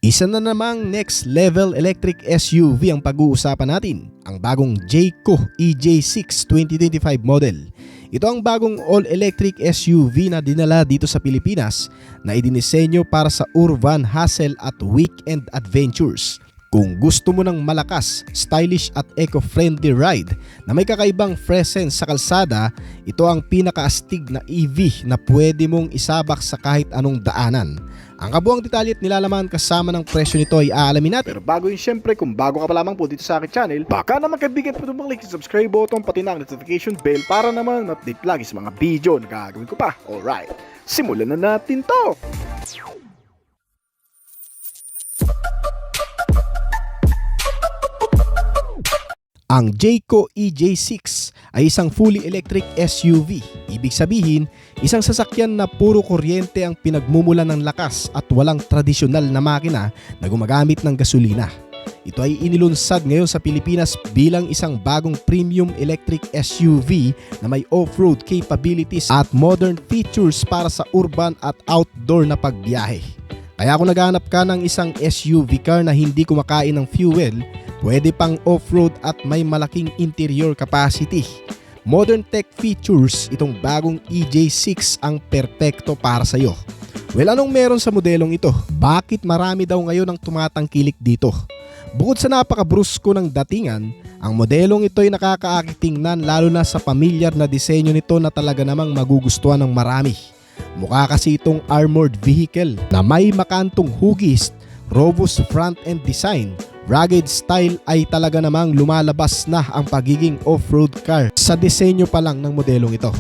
Isa na namang next level electric SUV ang pag-uusapan natin, ang bagong Jayco EJ6 2025 model. Ito ang bagong all-electric SUV na dinala dito sa Pilipinas na idinisenyo para sa urban hustle at weekend adventures. Kung gusto mo ng malakas, stylish at eco-friendly ride na may kakaibang presence sa kalsada, ito ang pinakaastig na EV na pwede mong isabak sa kahit anong daanan. Ang kabuang detalye at nilalaman kasama ng presyo nito ay aalamin natin. Pero bago yun, syempre, kung bago ka pa lamang po dito sa aking channel, baka naman kaibigan po itong mag-click sa subscribe button pati na ang notification bell para naman update lagi sa mga video na gagawin ko pa. Alright, simulan na natin to! Ang Jayco EJ6 ay isang fully electric SUV. Ibig sabihin, isang sasakyan na puro kuryente ang pinagmumulan ng lakas at walang tradisyonal na makina na gumagamit ng gasolina. Ito ay inilunsad ngayon sa Pilipinas bilang isang bagong premium electric SUV na may off-road capabilities at modern features para sa urban at outdoor na pagbiyahe. Kaya kung naghahanap ka ng isang SUV car na hindi kumakain ng fuel, pwede pang off-road at may malaking interior capacity. Modern tech features, itong bagong EJ6 ang perpekto para sa iyo. Well, anong meron sa modelong ito? Bakit marami daw ngayon ang tumatangkilik dito? Bukod sa napaka-brusko ng datingan, ang modelong ito ay nakakaakit tingnan lalo na sa pamilyar na disenyo nito na talaga namang magugustuhan ng marami. Mukha kasi itong armored vehicle na may makantong hugis, robust front-end design, rugged style ay talaga namang lumalabas na ang pagiging off-road car sa disenyo pa lang ng modelong ito.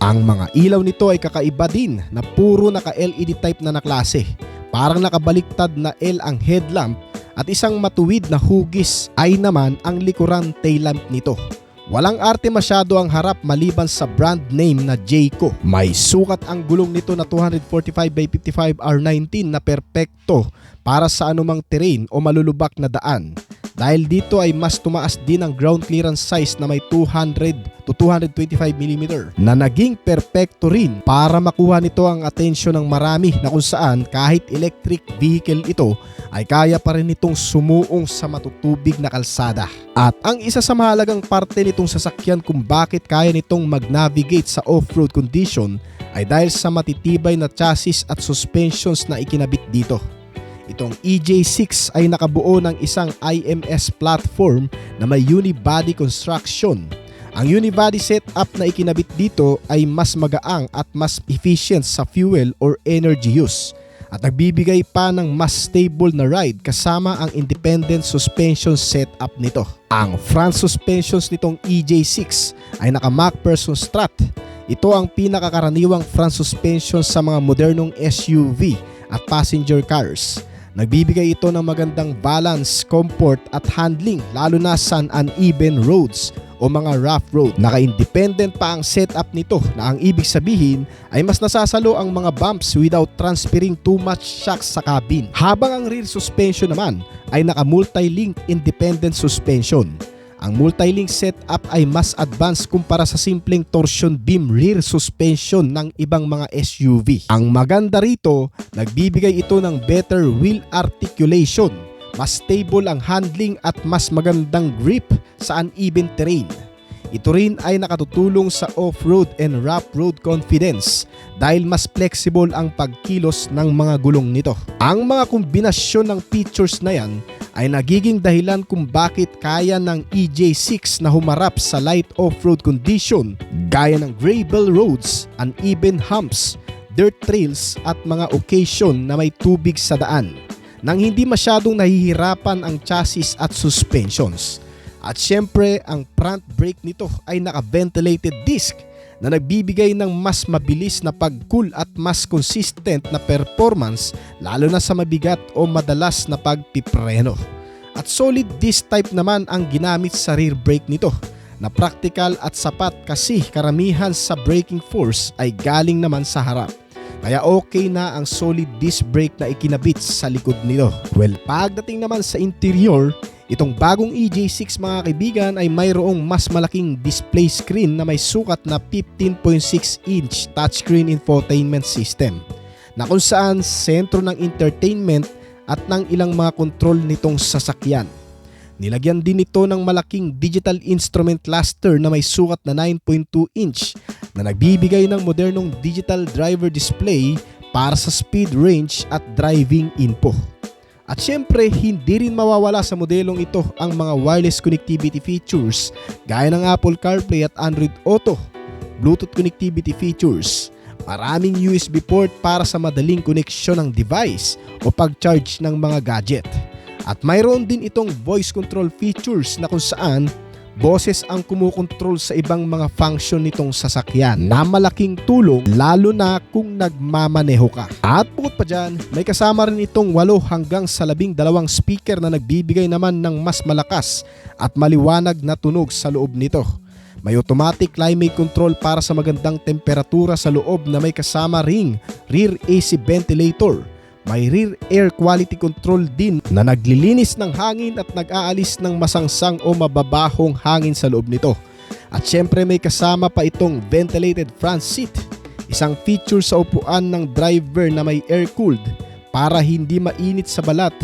Ang mga ilaw nito ay kakaiba din na puro naka-LED type na klase. Parang nakabaliktad na L ang headlamp at isang matuwid na hugis ay naman ang likuran taillamp nito. Walang arte masyado ang harap maliban sa brand name na Jayco. May sukat ang gulong nito na 245x55 R19 na perpekto para sa anumang terrain o malulubak na daan. Dahil dito ay mas tumaas din ang ground clearance size na may 200 to 225mm na naging perpekto rin para makuha nito ang atensyon ng marami na kung saan kahit electric vehicle ito ay kaya pa rin itong sumuong sa matutubig na kalsada. At ang isa sa mahalagang parte nitong sasakyan kung bakit kaya nitong mag-navigate sa off-road condition ay dahil sa matitibay na chassis at suspensions na ikinabit dito. Itong EJ6 ay nakabuo ng isang IMS platform na may unibody construction. Ang unibody setup na ikinabit dito ay mas magaang at mas efficient sa fuel or energy use at nagbibigay pa ng mas stable na ride kasama ang independent suspension setup nito. Ang front suspensions nitong EJ6 ay naka MacPherson strut. Ito ang pinakakaraniwang front suspension sa mga modernong SUV at passenger cars. Nagbibigay ito ng magandang balance, comfort at handling lalo na sa uneven roads o mga rough road. Naka-independent pa ang setup nito na ang ibig sabihin ay mas nasasalo ang mga bumps without transferring too much shocks sa cabin. Habang ang rear suspension naman ay naka-multi-link independent suspension. Ang multi-link setup ay mas advanced kumpara sa simpleng torsion beam rear suspension ng ibang mga SUV. Ang maganda rito, nagbibigay ito ng better wheel articulation, mas stable ang handling at mas magandang grip sa uneven terrain. Ito rin ay nakatutulong sa off-road and rough road confidence dahil mas flexible ang pagkilos ng mga gulong nito. Ang mga kombinasyon ng features na yan ay nagiging dahilan kung bakit kaya ng EJ6 na humarap sa light off-road condition gaya ng gravel roads, uneven humps, dirt trails at mga occasion na may tubig sa daan nang hindi masyadong nahihirapan ang chassis at suspensions. At syempre, ang front brake nito ay naka-ventilated disc na nagbibigay ng mas mabilis na pag-cool at mas consistent na performance lalo na sa mabigat o madalas na pagpipreno. At solid disc type naman ang ginamit sa rear brake nito na practical at sapat kasi karamihan sa braking force ay galing naman sa harap. Kaya okay na ang solid disc brake na ikinabit sa likod nito. Well, pagdating naman sa interior, itong bagong EJ6 mga kaibigan ay mayroong mas malaking display screen na may sukat na 15.6-inch touchscreen infotainment system na kung saan sentro ng entertainment at ng ilang mga kontrol nitong sasakyan. Nilagyan din ito ng malaking digital instrument cluster na may sukat na 9.2 inch na nagbibigay ng modernong digital driver display para sa speed, range at driving info. At syempre, hindi rin mawawala sa modelong ito ang mga wireless connectivity features gaya ng Apple CarPlay at Android Auto, Bluetooth connectivity features, maraming USB port para sa madaling koneksyon ng device o pag-charge ng mga gadget. At mayroon din itong voice control features na kung saan boses ang kumukontrol sa ibang mga function nitong sasakyan na malaking tulong lalo na kung nagmamaneho ka. At bukod pa dyan, may kasama rin itong 8 hanggang sa 12 speaker na nagbibigay naman ng mas malakas at maliwanag na tunog sa loob nito. May automatic climate control para sa magandang temperatura sa loob na may kasama ring rear AC ventilator. May rear air quality control din na naglilinis ng hangin at nag-aalis ng masangsang o mababahong hangin sa loob nito. At syempre may kasama pa itong ventilated front seat, isang feature sa upuan ng driver na may air-cooled para hindi mainit sa balat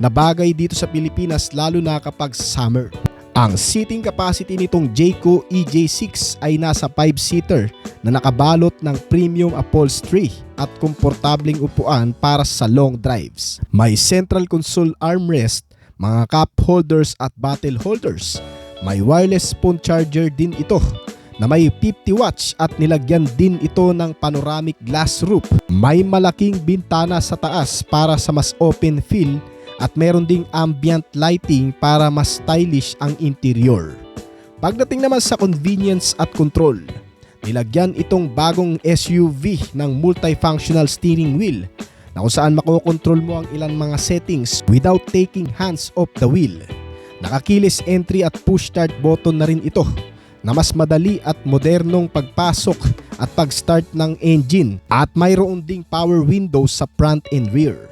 na bagay dito sa Pilipinas lalo na kapag summer. Ang seating capacity nitong Jayco EJ6 ay nasa 5-seater na nakabalot ng premium upholstery at komportabling upuan para sa long drives. May central console armrest, mga cup holders at bottle holders. May wireless phone charger din ito na may 50 watts at nilagyan din ito ng panoramic glass roof. May malaking bintana sa taas para sa mas open feel at meron ding ambient lighting para mas stylish ang interior. Pagdating naman sa convenience at control, nilagyan itong bagong SUV ng multifunctional steering wheel na kung saan makokontrol mo ang ilang mga settings without taking hands off the wheel. Nakakeyless entry at push start button na rin ito na mas madali at modernong pagpasok at pag-start ng engine at mayroon ding power windows sa front and rear.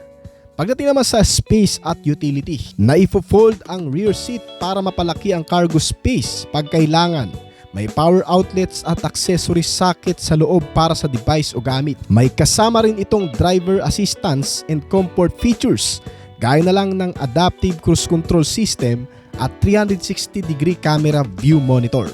Pagdating naman sa space at utility, naifo-fold ang rear seat para mapalaki ang cargo space pag kailangan. May power outlets at accessory socket sa loob para sa device o gamit. May kasama rin itong driver assistance and comfort features gaya na lang ng adaptive cruise control system at 360-degree camera view monitor.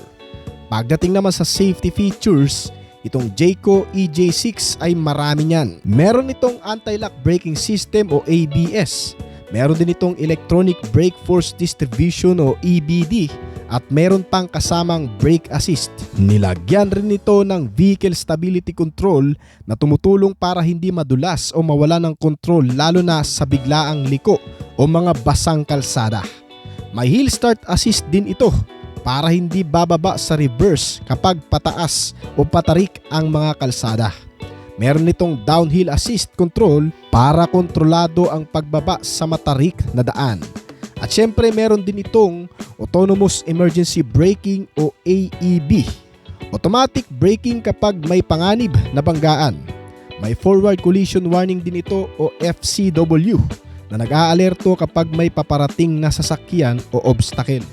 Pagdating naman sa safety features, itong Jayco EJ6 ay marami niyan. Meron itong anti-lock braking system o ABS. Meron din itong electronic brake force distribution o EBD at meron pang kasamang brake assist. Nilagyan rin ito ng vehicle stability control na tumutulong para hindi madulas o mawala ng control lalo na sa biglaang liko o mga basang kalsada. May hill start assist din ito para hindi bababa sa reverse kapag pataas o patarik ang mga kalsada. Meron nitong downhill assist control para kontrolado ang pagbaba sa matarik na daan. At syempre meron din itong autonomous emergency braking o AEB. Automatic braking kapag may panganib na banggaan. May forward collision warning din ito o FCW na nag-aalerto kapag may paparating na sasakyan o obstacle.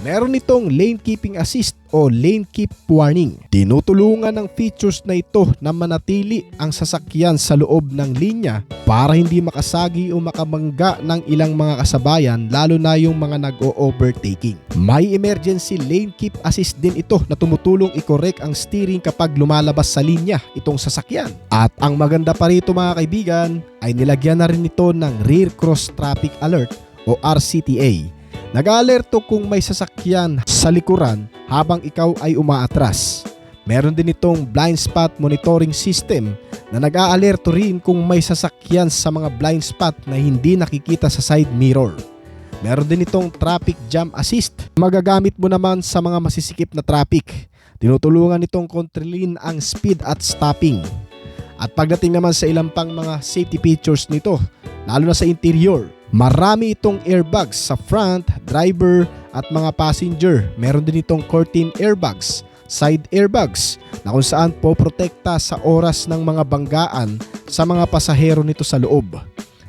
Meron itong lane keeping assist o lane keep warning. Tinutulungan ng features na ito na manatili ang sasakyan sa loob ng linya para hindi makasagi o makamangga ng ilang mga kasabayan lalo na yung mga nag-o-overtaking. May emergency lane keep assist din ito na tumutulong i-correct ang steering kapag lumalabas sa linya itong sasakyan. At ang maganda pa rito mga kaibigan ay nilagyan na rin ito ng rear cross traffic alert o RCTA. Nag-aalerto kung may sasakyan sa likuran habang ikaw ay umaatras. Meron din itong blind spot monitoring system na nag-aalerto rin kung may sasakyan sa mga blind spot na hindi nakikita sa side mirror. Meron din itong traffic jam assist. Magagamit mo naman sa mga masisikip na traffic. Tinutulungan nitong kontrolin ang speed at stopping. At pagdating naman sa ilang pang mga safety features nito, lalo na sa interior, marami itong airbags sa front, driver at mga passenger. Meron din itong curtain airbags, side airbags na kung saan poprotekta sa oras ng mga banggaan sa mga pasahero nito sa loob.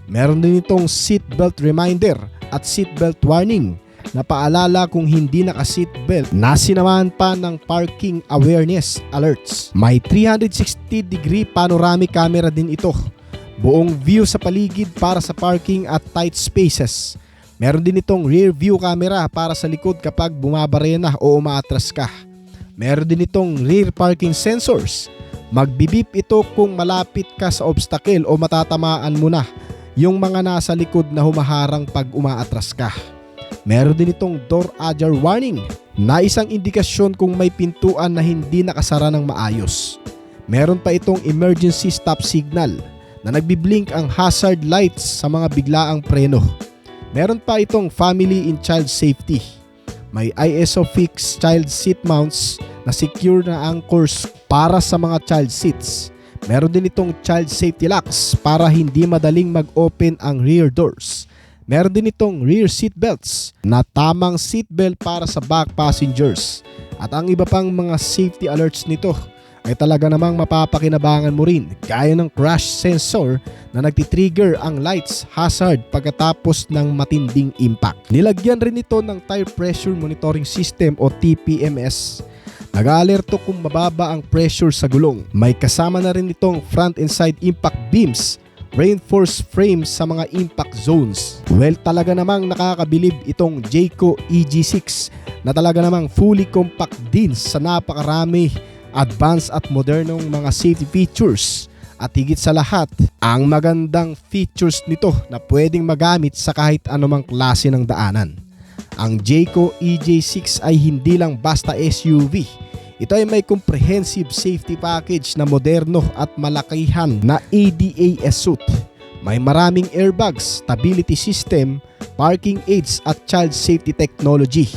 Meron din itong seatbelt reminder at seatbelt warning na paalala kung hindi naka-seatbelt na sinamahan pa ng parking awareness alerts. May 360-degree panoramic camera din ito. buong view sa paligid para sa parking at tight spaces. Meron din itong rear view camera para sa likod kapag bumabarena o umaatras ka. Meron din itong rear parking sensors. Magbibip ito kung malapit ka sa obstacle o matatamaan mo na yung mga nasa likod na humaharang pag umaatras ka. Meron din itong door ajar warning na isang indikasyon kung may pintuan na hindi nakasara ng maayos. Meron pa itong emergency stop signal na nagbiblink ang hazard lights sa mga biglaang preno. Meron pa itong family and child safety. May ISO fixed child seat mounts na secure na anchors para sa mga child seats. Meron din itong child safety locks para hindi madaling mag-open ang rear doors. Meron din itong rear seat belts na tamang seatbelt para sa back passengers. At ang iba pang mga safety alerts nito ay talaga namang mapapakinabangan mo rin, gaya ng crash sensor na nagtitrigger ang lights hazard pagkatapos ng matinding impact. Nilagyan rin ito ng tire pressure monitoring system o TPMS. Nag-aalerto kung mababa ang pressure sa gulong. May kasama na rin itong front and side impact beams, reinforced frames sa mga impact zones. Well, talaga namang nakakabilib itong Jayco EG6 na talaga namang fully compact din sa napakarami, advanced at modernong mga safety features. At higit sa lahat, ang magandang features nito na pwedeng magamit sa kahit anumang klase ng daanan. Ang Jayco EJ6 ay hindi lang basta SUV. Ito ay may comprehensive safety package na moderno at malakihan na ADAS suite. May maraming airbags, stability system, parking aids at child safety technology.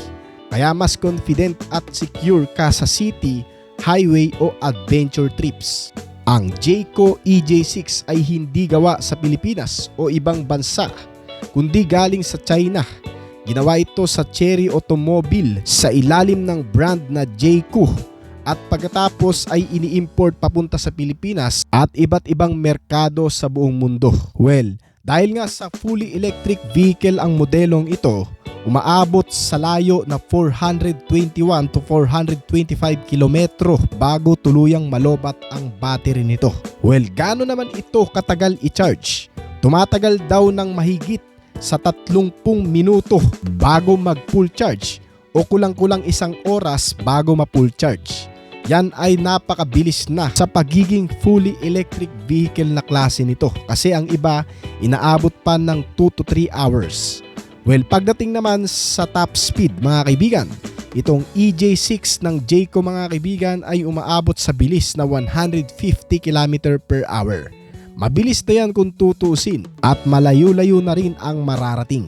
Kaya mas confident at secure ka sa city, highway o adventure trips. Ang Jayco EJ6 ay hindi gawa sa Pilipinas o ibang bansa, kundi galing sa China. Ginawa ito sa Chery Automobile sa ilalim ng brand na Jayco at pagkatapos ay ini-import papunta sa Pilipinas at iba't ibang merkado sa buong mundo. Well, dahil nga sa fully electric vehicle ang modelong ito, umaabot sa layo na 421 to 425 kilometro bago tuluyang malobat ang battery nito. Well, gaano naman ito katagal i-charge? Tumatagal daw ng mahigit sa 30 minuto bago mag full charge o kulang-kulang 1 oras bago ma full charge. Yan ay napakabilis na sa pagiging fully electric vehicle na klase nito kasi ang iba inaabot pa ng 2 to 3 hours. Well, pagdating naman sa top speed mga kaibigan, itong EJ6 ng Jayco mga kaibigan ay umaabot sa bilis na 150 km per hour. Mabilis na yan kung tutusin at malayo-layo na rin ang mararating.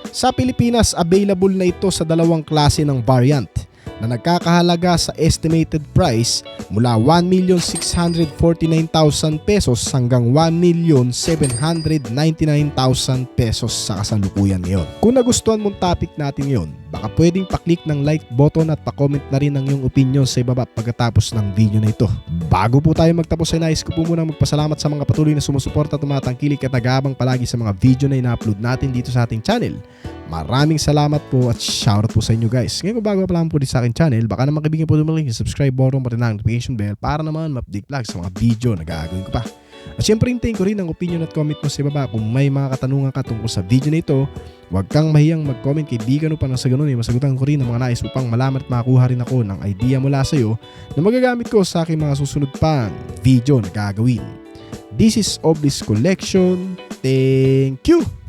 Sa Pilipinas, available na ito sa 2 klase ng variant na nagkakahalaga sa estimated price mula 1,649,000 pesos hanggang 1,799,000 pesos sa kasalukuyan ngayon. Kung nagustuhan mong topic natin ngayon, baka pwedeng paklik ng like button at pa-comment na rin ang iyong opinion sa ibaba pagkatapos ng video na ito. Bago po tayo magtapos ay nais ko po muna magpasalamat sa mga patuloy na sumusuporta at tumatangkilik at nag-aabang palagi sa mga video na ina-upload natin dito sa ating channel. Maraming salamat po at shoutout po sa inyo guys. Ngayon kung bago pa lang po dito sa aking channel, baka naman kaibigan po dumalik yung subscribe button pati na notification bell para naman ma-update vlog sa mga video na gagawin ko pa. At syempre hintayin ko rin ang opinion at comment mo sa ibaba. Kung may mga katanungan ka tungkol sa video na ito, huwag kang mahiyang mag-comment kaibigan upang sa ganun ay masagutan ko rin ang mga nais upang malaman at makakuha rin ako ng idea mula sa iyo na magagamit ko sa aking mga susunod pang video na gagawin. This is Oblis Collection. Thank you!